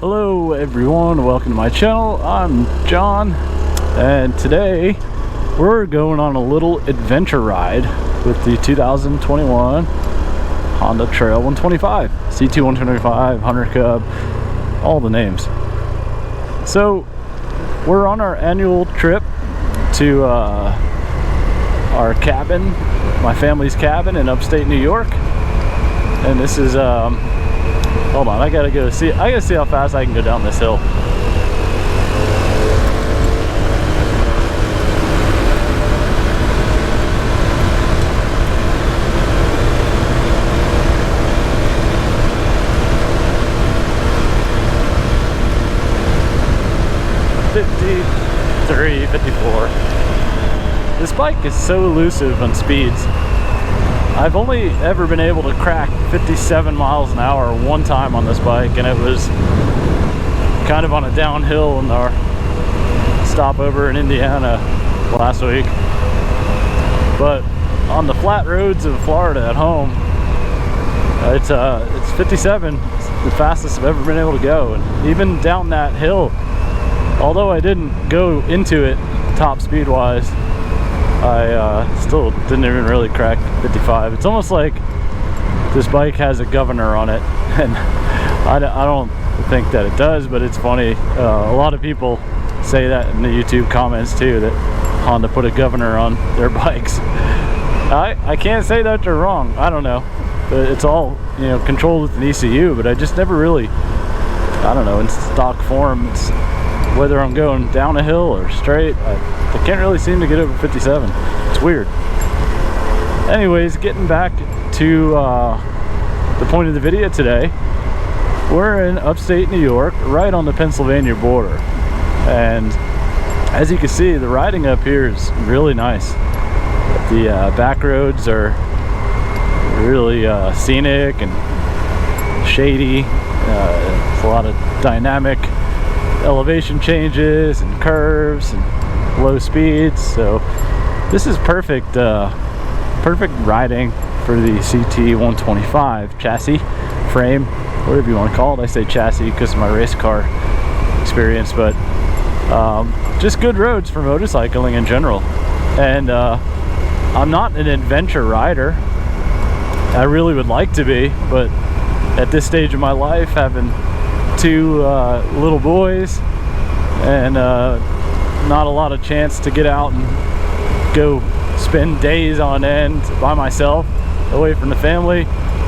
Hello everyone, welcome to my channel. I'm John, and today we're going on a little adventure ride with the 2021 Honda Trail 125, CT125, Hunter Cub, all the names. So we're on our annual trip to our cabin, my family's cabin in upstate New York, and this is hold on, I gotta see how fast I can go down this hill. .53, 54. This bike is so elusive on speeds. I've only ever been able to crack 57 miles an hour one time on this bike, and it was kind of on a downhill in our stopover in Indiana last week. But on the flat roads of Florida at home, it's 57. It's the fastest I've ever been able to go. And even down that hill, although I didn't go into it top speed wise, I still didn't even really crack 55. It's almost like this bike has a governor on it, and I don't think that it does, but it's funny. A lot of people say that in the YouTube comments too, that Honda put a governor on their bikes. I can't say that they're wrong. I don't know. It's all, you know, controlled with an ECU, but I just never really, I don't know, in stock form, it's whether I'm going down a hill or straight, I can't really seem to get over 57. It's weird. Anyways, getting back to the point of the video today, we're in upstate New York, right on the Pennsylvania border. And as you can see, the riding up here is really nice. The back roads are really scenic and shady. It's a lot of dynamic elevation changes and curves and low speeds, so this is perfect perfect riding for the CT125 chassis, frame, whatever you want to call it. I say chassis because of my race car experience, but just good roads for motorcycling in general. And I'm not an adventure rider. I really would like to be, but at this stage of my life, having two little boys and not a lot of chance to get out and go spend days on end by myself away from the family,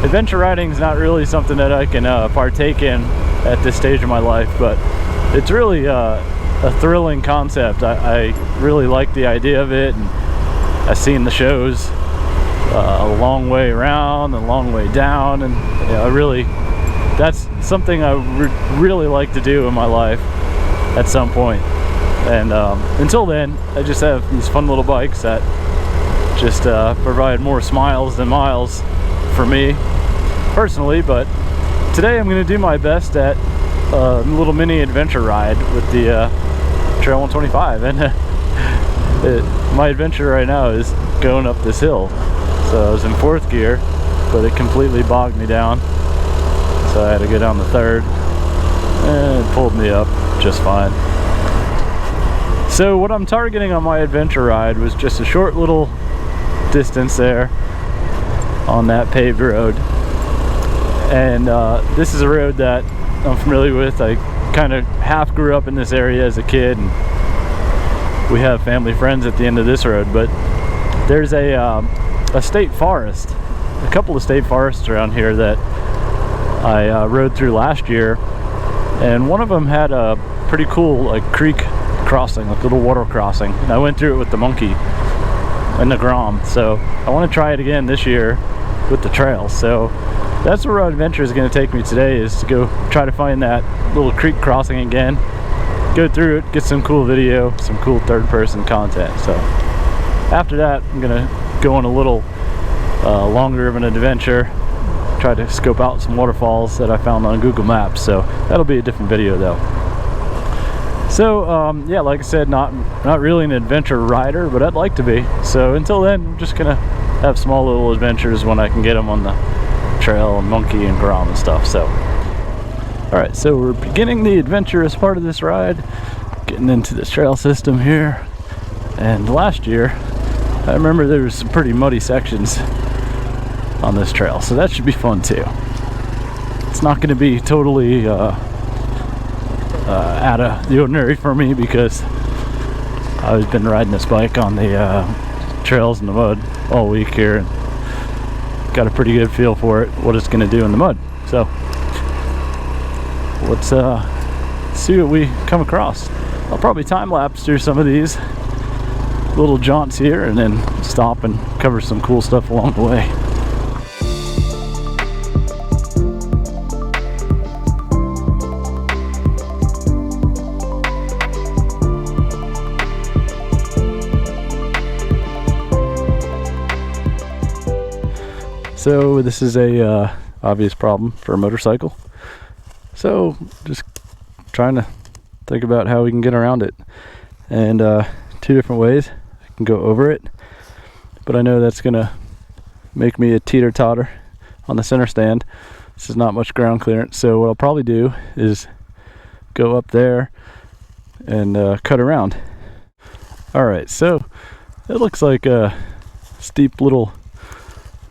adventure riding is not really something that I can partake in at this stage of my life. But it's really a thrilling concept. I really like the idea of it, and I've seen the shows a long way around and a long way down, and I really, that's something I would really like to do in my life at some point. And until then, I just have these fun little bikes that just provide more smiles than miles for me personally. But today I'm going to do my best at a little mini adventure ride with the Trail 125. And my adventure right now is going up this hill. So I was in 4th gear, but it completely bogged me down. So I had to go down the 3rd, and it pulled me up just fine. So what I'm targeting on my adventure ride was just a short little distance there on that paved road. And this is a road that I'm familiar with. I kind of half grew up in this area as a kid, and we have family friends at the end of this road. But there's a state forest, a couple of state forests around here that I rode through last year, and one of them had a pretty cool like creek crossing, like little water crossing, and I went through it with the monkey and the Grom. So I want to try it again this year with the trail. So that's where our adventure is going to take me today, is to go try to find that little creek crossing again, go through it, get some cool video, some cool third-person content. So after that, I'm going to go on a little longer of an adventure, try to scope out some waterfalls that I found on Google Maps. So that'll be a different video though. So yeah, like I said, not really an adventure rider, but I'd like to be. So until then, I'm just gonna have small little adventures when I can get them on the trail, and monkey and Grom and stuff. So Alright, so we're beginning the adventurous part of this ride, getting into this trail system here. And last year, I remember there was some pretty muddy sections on this trail, so that should be fun too. It's not going to be totally out of the ordinary for me because I've been riding this bike on the trails in the mud all week here and got a pretty good feel for it, what it's going to do in the mud. So let's see what we come across. I'll probably time-lapse through some of these little jaunts here and then stop and cover some cool stuff along the way. So this is a obvious problem for a motorcycle. So just trying to think about how we can get around it. And two different ways. I can go over it, but I know that's gonna make me a teeter-totter on the center stand. This is not much ground clearance, so what I'll probably do is go up there and cut around. Alright, so it looks like a steep little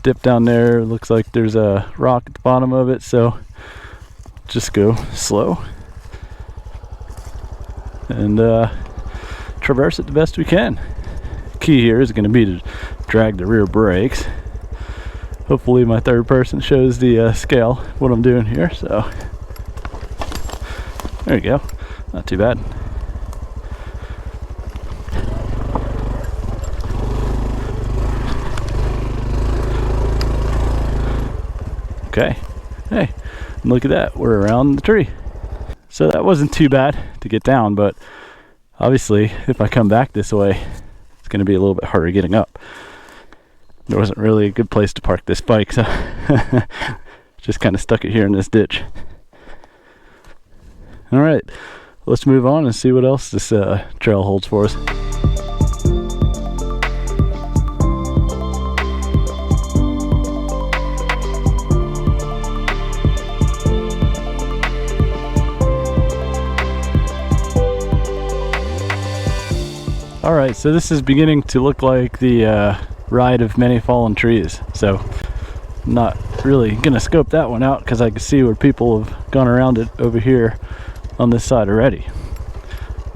dip down there. Looks like there's a rock at the bottom of it, so just go slow and traverse it the best we can. Key here is going to be to drag the rear brakes. Hopefully my third person shows the scale what I'm doing here, so there you go, not too bad. Okay, hey, look at that, we're around the tree. So that wasn't too bad to get down, but obviously if I come back this way, it's going to be a little bit harder getting up. There wasn't really a good place to park this bike, so just kind of stuck it here in this ditch. Alright, let's move on and see what else this trail holds for us. Alright, so this is beginning to look like the ride of many fallen trees. So I'm not really gonna scope that one out because I can see where people have gone around it over here on this side already.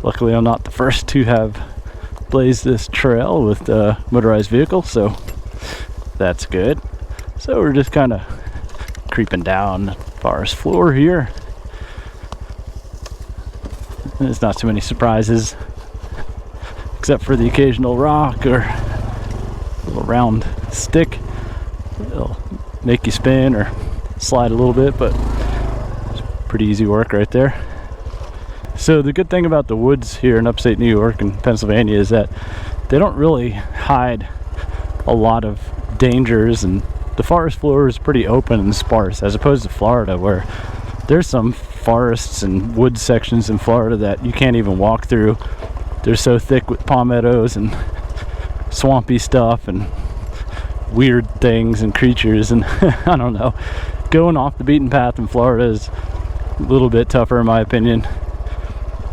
Luckily I'm not the first to have blazed this trail with a motorized vehicle, so that's good. So we're just kind of creeping down the forest floor here. There's not too many surprises, except for the occasional rock or a little round stick. It'll make you spin or slide a little bit, but it's pretty easy work right there. So the good thing about the woods here in upstate New York and Pennsylvania is that they don't really hide a lot of dangers, and the forest floor is pretty open and sparse, as opposed to Florida, where there's some forests and wood sections in Florida that you can't even walk through. They're so thick with palmettos and swampy stuff and weird things and creatures, and I don't know. Going off the beaten path in Florida is a little bit tougher in my opinion.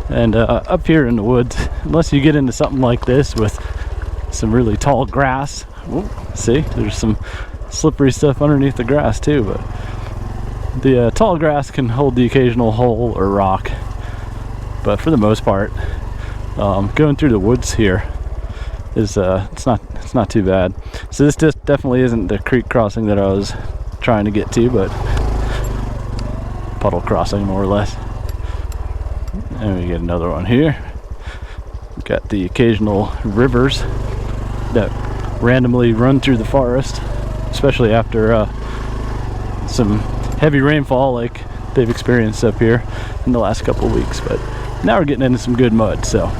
And up here in the woods, unless you get into something like this with some really tall grass. Ooh, see, there's some slippery stuff underneath the grass too, but the tall grass can hold the occasional hole or rock. But for the most part, going through the woods here is it's not too bad. So this just definitely isn't the creek crossing that I was trying to get to, but puddle crossing more or less. And we get another one here. We've got the occasional rivers that randomly run through the forest, especially after some heavy rainfall like they've experienced up here in the last couple of weeks. But now we're getting into some good mud, so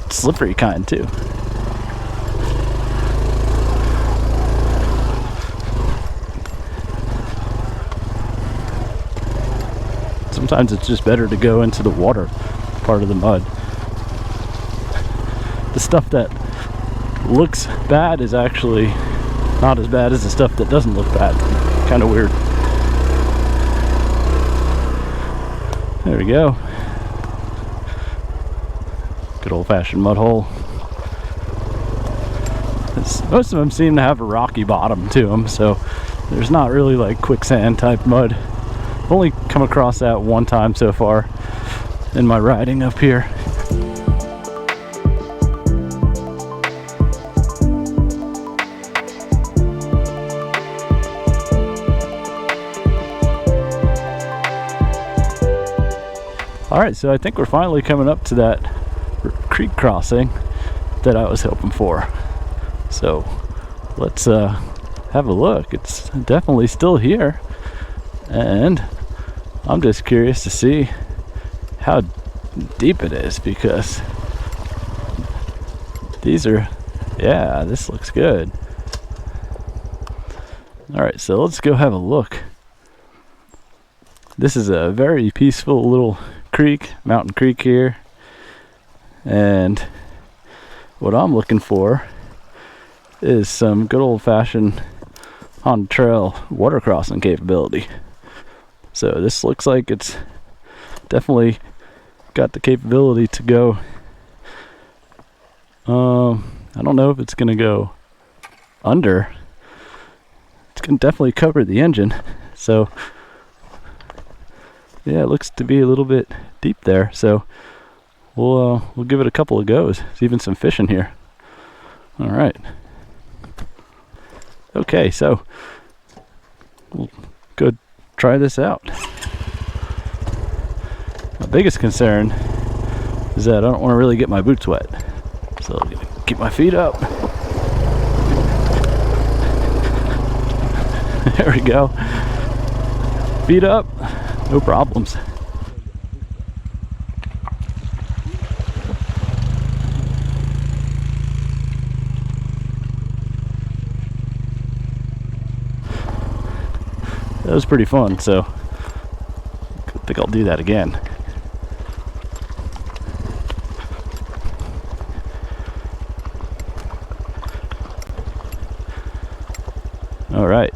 slippery kind too. Sometimes it's just better to go into the water part of the mud. The stuff that looks bad is actually not as bad as the stuff that doesn't look bad. Kind of weird. There we go. Good old-fashioned mud hole. Most of them seem to have a rocky bottom to them, so there's not really like quicksand type mud. I've only come across that one time so far in my riding up here. Alright, so I think we're finally coming up to that creek crossing that I was hoping for. So let's have a look. It's definitely still here, and I'm just curious to see how deep it is, because these are, yeah, this looks good. Alright, so let's go have a look. This is a very peaceful little creek, mountain creek here, and what I'm looking for is some good old-fashioned on trail water crossing capability. So this looks like it's definitely got the capability to go, I don't know if it's gonna go under. It's gonna definitely cover the engine, so yeah, it looks to be a little bit deep there, so we'll give it a couple of goes. There's even some fish in here. All right. Okay, so we'll go try this out. My biggest concern is that I don't want to really get my boots wet, so I'm gonna keep my feet up. There we go. Feet up. No problems. That was pretty fun, so I think I'll do that again. All right.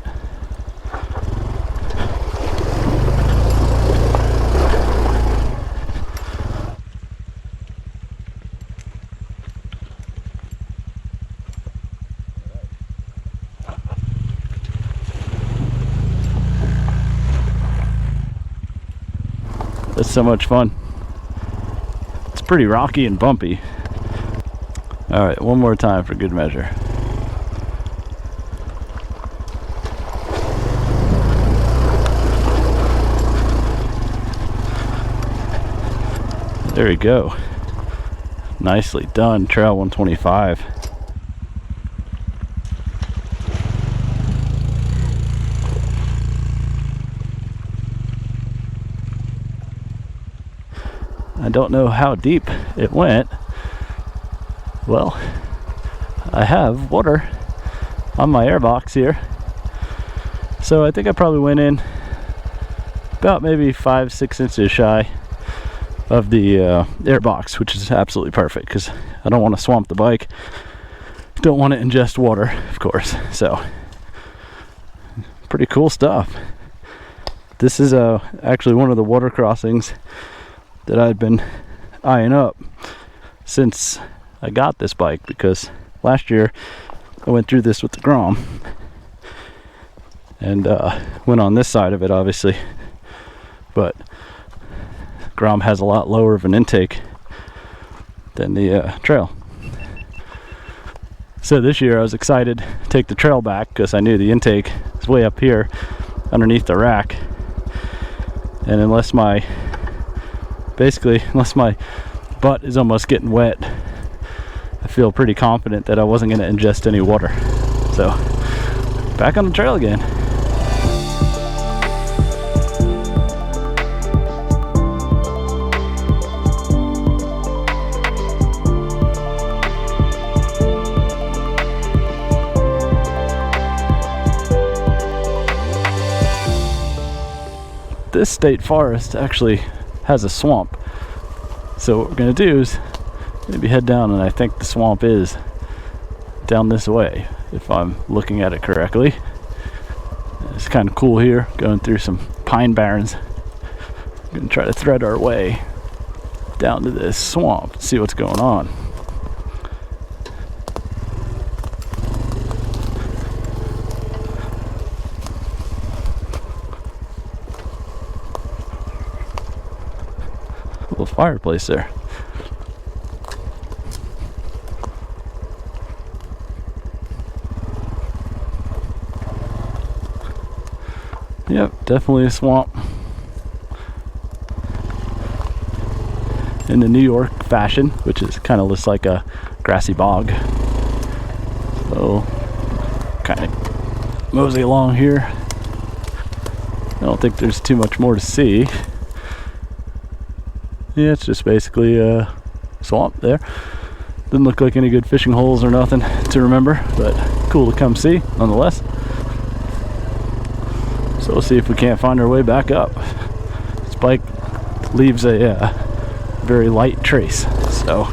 That's so much fun. It's pretty rocky and bumpy. All right, one more time for good measure. There we go. Nicely done, Trail 125. I don't know how deep it went. Well, I have water on my airbox here, so I think I probably went in about maybe 5-6 inches shy of the airbox, which is absolutely perfect because I don't want to swamp the bike, don't want to ingest water, of course. So pretty cool stuff. This is actually one of the water crossings that I'd been eyeing up since I got this bike, because last year I went through this with the Grom and went on this side of it, obviously, but Grom has a lot lower of an intake than the trail. So this year I was excited to take the trail back because I knew the intake is way up here underneath the rack, and unless my butt is almost getting wet, I feel pretty confident that I wasn't going to ingest any water. So back on the trail again. This state forest actually has a swamp, so what we're going to do is maybe head down, and I think the swamp is down this way if I'm looking at it correctly. It's kind of cool here, going through some pine barrens. We're gonna try to thread our way down to this swamp and see what's going on. Little fireplace there. Yep, definitely a swamp. In the New York fashion, which is kind of looks like a grassy bog. So, kind of mosey along here. I don't think there's too much more to see. Yeah, it's just basically a swamp there. Didn't look like any good fishing holes or nothing to remember, but cool to come see nonetheless. So we'll see if we can't find our way back up. This bike leaves a very light trace, so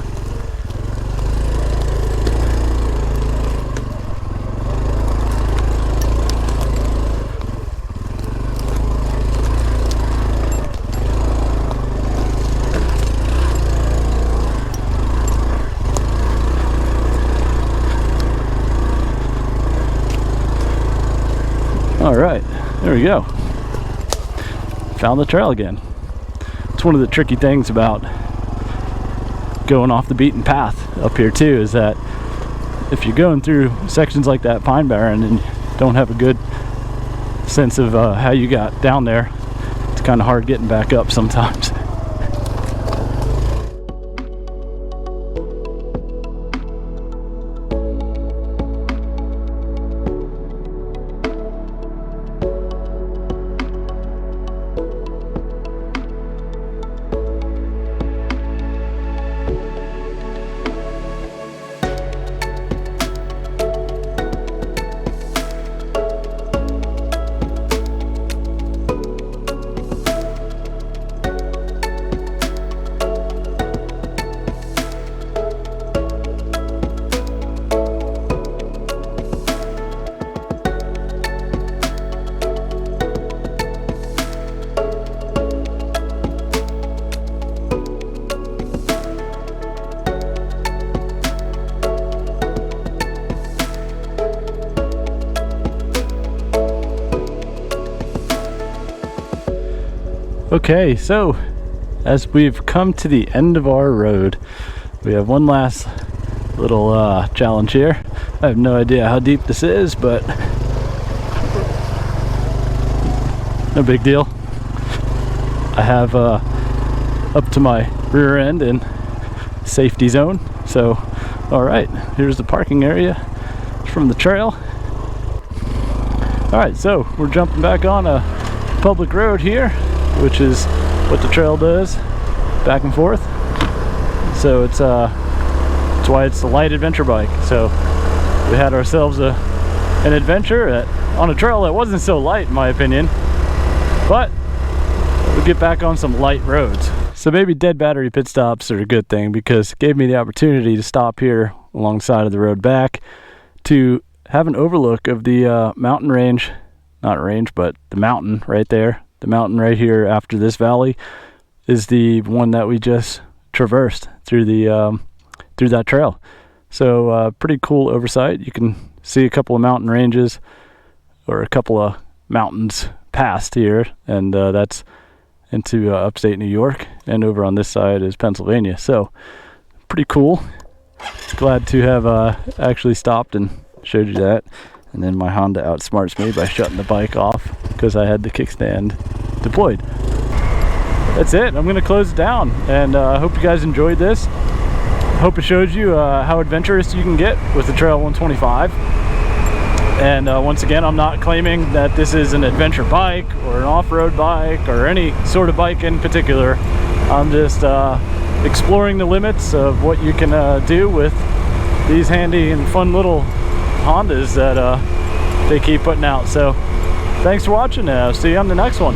all right, there we go. Found the trail again. It's one of the tricky things about going off the beaten path up here too, is that if you're going through sections like that Pine Barren and don't have a good sense of how you got down there, it's kind of hard getting back up sometimes. Okay, so as we've come to the end of our road, we have one last little challenge here. I have no idea how deep this is, but no big deal. I have up to my rear end in safety zone. So, all right, here's the parking area from the trail. All right, so we're jumping back on a public road here, which is what the trail does, back and forth. So it's that's why it's the light adventure bike. So we had ourselves an adventure on a trail that wasn't so light in my opinion, but we'll get back on some light roads. So maybe dead battery pit stops are a good thing, because it gave me the opportunity to stop here alongside of the road back to have an overlook of the mountain range, not range, but the mountain right there. The mountain right here after this valley is the one that we just traversed through the through that trail. So pretty cool oversight. You can see a couple of mountain ranges, or a couple of mountains past here, and that's into upstate New York, and over on this side is Pennsylvania. So pretty cool. Glad to have actually stopped and showed you that. And then my Honda outsmarts me by shutting the bike off because I had the kickstand deployed. That's it. I'm going to close it down, and I hope you guys enjoyed this. Hope it shows you how adventurous you can get with the Trail 125. And once again, I'm not claiming that this is an adventure bike or an off-road bike or any sort of bike in particular. I'm just exploring the limits of what you can do with these handy and fun little Hondas that they keep putting out. So thanks for watching. See you on the next one.